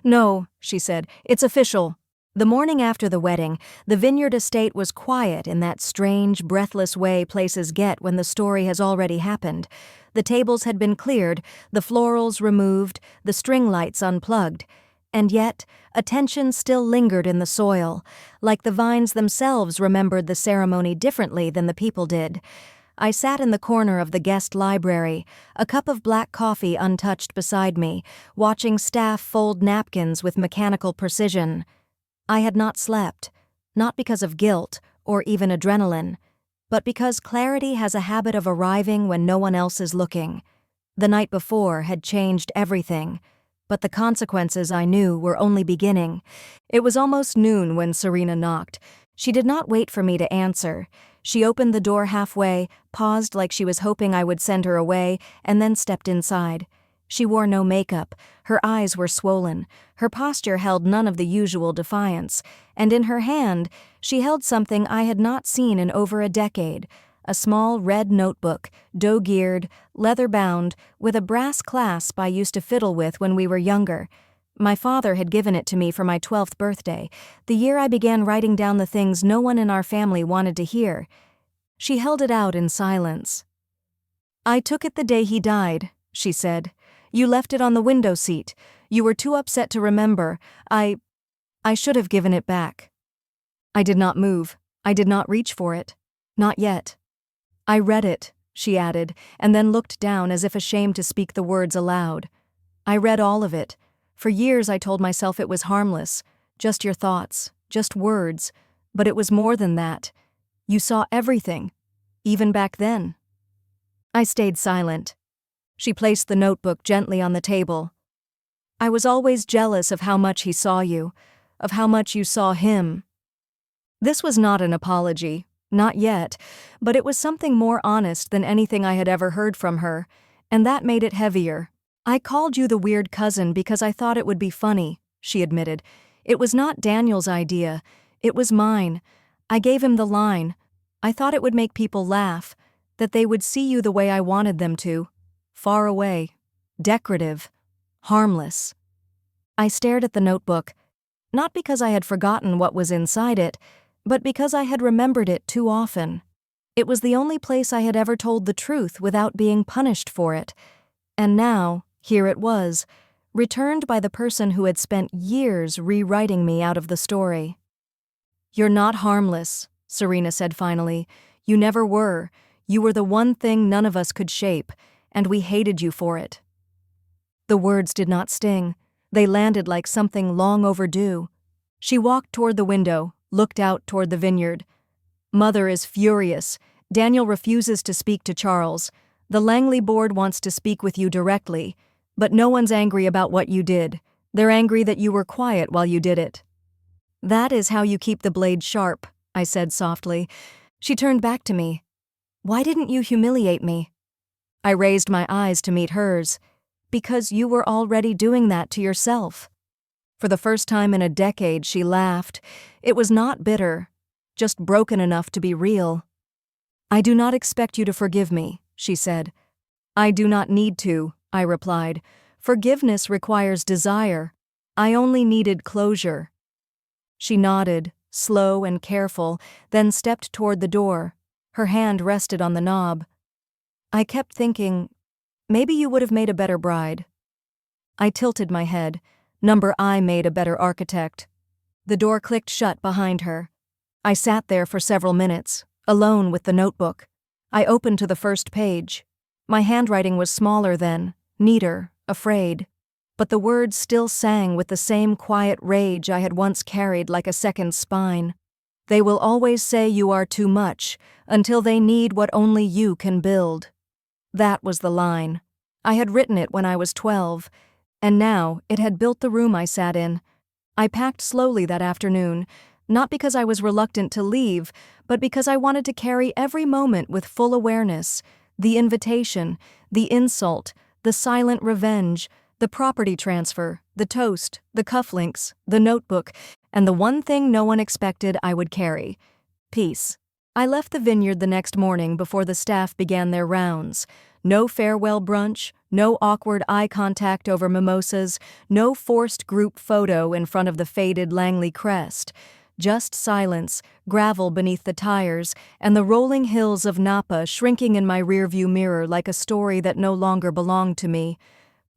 "No," she said, "it's official." The morning after the wedding, the Vineyard estate was quiet in that strange, breathless way places get when the story has already happened. The tables had been cleared, the florals removed, the string lights unplugged. And yet, attention still lingered in the soil, like the vines themselves remembered the ceremony differently than the people did. I sat in the corner of the guest library, a cup of black coffee untouched beside me, watching staff fold napkins with mechanical precision. I had not slept. Not because of guilt or even adrenaline, but because clarity has a habit of arriving when no one else is looking. The night before had changed everything, but the consequences I knew were only beginning. It was almost noon when Serena knocked. She did not wait for me to answer. She opened the door halfway, paused like she was hoping I would send her away, and then stepped inside. She wore no makeup, her eyes were swollen, her posture held none of the usual defiance, and in her hand she held something I had not seen in over a decade, a small red notebook, doe-geared, leather-bound, with a brass clasp I used to fiddle with when we were younger. My father had given it to me for my 12th birthday, the year I began writing down the things no one in our family wanted to hear. She held it out in silence. "I took it the day he died," she said. "You left it on the window seat. You were too upset to remember. I should have given it back." I did not move. I did not reach for it. Not yet. "I read it," she added, and then looked down as if ashamed to speak the words aloud. "I read all of it. For years I told myself it was harmless, just your thoughts, just words, but it was more than that. You saw everything, even back then." I stayed silent. She placed the notebook gently on the table. "I was always jealous of how much he saw you, of how much you saw him." This was not an apology, not yet, but it was something more honest than anything I had ever heard from her, and that made it heavier. "I called you the weird cousin because I thought it would be funny," she admitted. "It was not Daniel's idea. It was mine. I gave him the line. I thought it would make people laugh, that they would see you the way I wanted them to. Far away, decorative, harmless." I stared at the notebook, not because I had forgotten what was inside it, but because I had remembered it too often. It was the only place I had ever told the truth without being punished for it. And now, here it was, returned by the person who had spent years rewriting me out of the story. "You're not harmless," Serena said finally. "You never were. You were the one thing none of us could shape, and we hated you for it." The words did not sting. They landed like something long overdue. She walked toward the window, looked out toward the vineyard. "Mother is furious. Daniel refuses to speak to Charles. The Langley board wants to speak with you directly, but no one's angry about what you did. They're angry that you were quiet while you did it." "That is how you keep the blade sharp," I said softly. She turned back to me. "Why didn't you humiliate me?" I raised my eyes to meet hers. "Because you were already doing that to yourself." For the first time in a decade, she laughed. It was not bitter, just broken enough to be real. "I do not expect you to forgive me," she said. "I do not need to," I replied. "Forgiveness requires desire. I only needed closure." She nodded, slow and careful, then stepped toward the door. Her hand rested on the knob. I kept thinking, maybe you would have made a better bride. I tilted my head. Number I made a better architect. The door clicked shut behind her. I sat there for several minutes, alone with the notebook. I opened to the first page. My handwriting was smaller then, neater, afraid. But the words still sang with the same quiet rage I had once carried like a second spine. "They will always say you are too much, until they need what only you can build." That was the line. I had written it when I was 12, and now it had built the room I sat in. I packed slowly that afternoon, not because I was reluctant to leave, but because I wanted to carry every moment with full awareness, the invitation, the insult, the silent revenge, the property transfer, the toast, the cufflinks, the notebook, and the one thing no one expected I would carry: peace. I left the vineyard the next morning before the staff began their rounds. No farewell brunch, no awkward eye contact over mimosas, no forced group photo in front of the faded Langley crest. Just silence, gravel beneath the tires, and the rolling hills of Napa shrinking in my rearview mirror like a story that no longer belonged to me.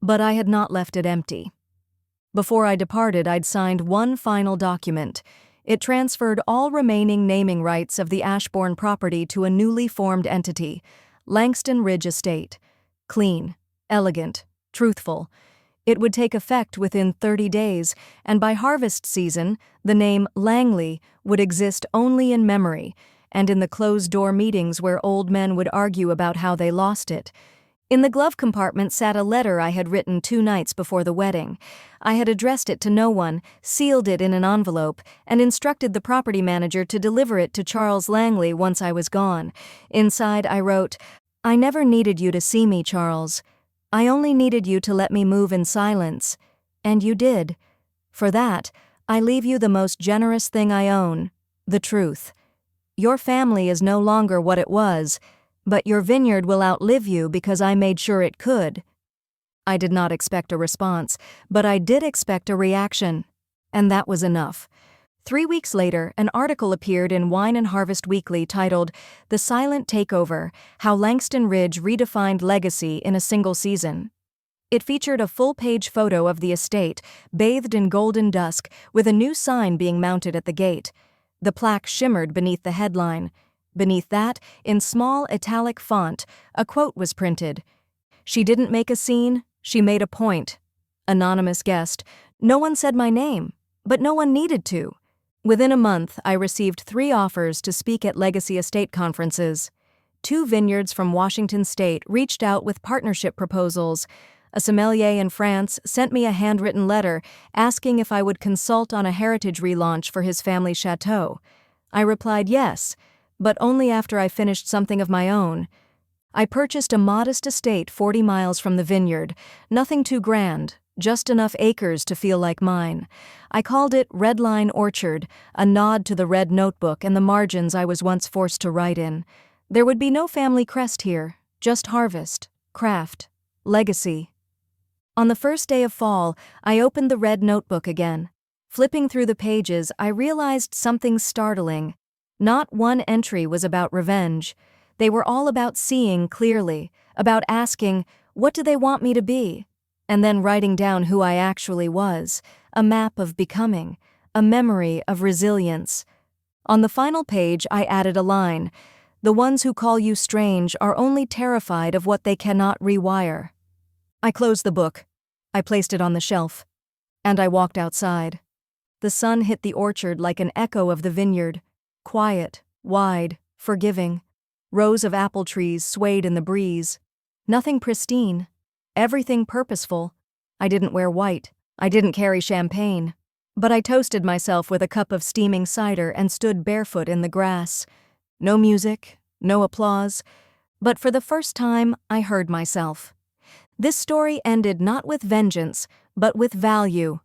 But I had not left it empty. Before I departed, I'd signed one final document. It transferred all remaining naming rights of the Ashbourne property to a newly formed entity, Langston Ridge Estate. Clean, elegant, truthful. It would take effect within 30 days, and by harvest season, the name Langley would exist only in memory, and in the closed-door meetings where old men would argue about how they lost it. In the glove compartment sat a letter I had written 2 nights before the wedding. I had addressed it to no one, sealed it in an envelope, and instructed the property manager to deliver it to Charles Langley once I was gone. Inside I wrote, "I never needed you to see me, Charles. I only needed you to let me move in silence. And you did. For that, I leave you the most generous thing I own, the truth. Your family is no longer what it was, but your vineyard will outlive you because I made sure it could." I did not expect a response, but I did expect a reaction, and that was enough. 3 weeks later, an article appeared in Wine and Harvest Weekly titled, "The Silent Takeover: How Langston Ridge Redefined Legacy in a Single Season." It featured a full-page photo of the estate, bathed in golden dusk, with a new sign being mounted at the gate. The plaque shimmered beneath the headline. Beneath that, in small italic font, a quote was printed. "She didn't make a scene, she made a point. Anonymous guest. No one said my name, but no one needed to." Within a month, I received 3 offers to speak at legacy estate conferences. 2 vineyards from Washington state reached out with partnership proposals. A sommelier in France sent me a handwritten letter asking if I would consult on a heritage relaunch for his family chateau. I replied yes, but only after I finished something of my own. I purchased a modest estate 40 miles from the vineyard, nothing too grand, just enough acres to feel like mine. I called it Red Line Orchard, a nod to the red notebook and the margins I was once forced to write in. There would be no family crest here, just harvest, craft, legacy. On the first day of fall, I opened the red notebook again. Flipping through the pages, I realized something startling. Not one entry was about revenge. They were all about seeing clearly, about asking, what do they want me to be? And then writing down who I actually was, a map of becoming, a memory of resilience. On the final page, I added a line, "The ones who call you strange are only terrified of what they cannot rewire." I closed the book. I placed it on the shelf. And I walked outside. The sun hit the orchard like an echo of the vineyard, quiet, wide, forgiving. Rows of apple trees swayed in the breeze. Nothing pristine. Everything purposeful. I didn't wear white. I didn't carry champagne. But I toasted myself with a cup of steaming cider and stood barefoot in the grass. No music, no applause. But for the first time, I heard myself. This story ended not with vengeance, but with value.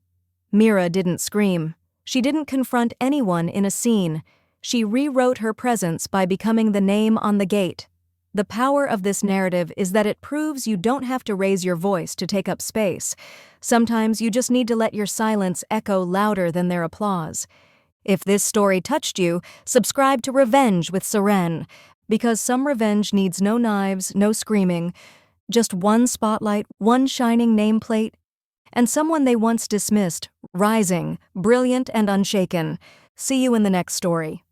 Mira didn't scream. She didn't confront anyone in a scene. She rewrote her presence by becoming the name on the gate. The power of this narrative is that it proves you don't have to raise your voice to take up space. Sometimes you just need to let your silence echo louder than their applause. If this story touched you, subscribe to Revenge with Seren, because some revenge needs no knives, no screaming, just one spotlight, one shining nameplate, and someone they once dismissed, rising, brilliant and unshaken. See you in the next story.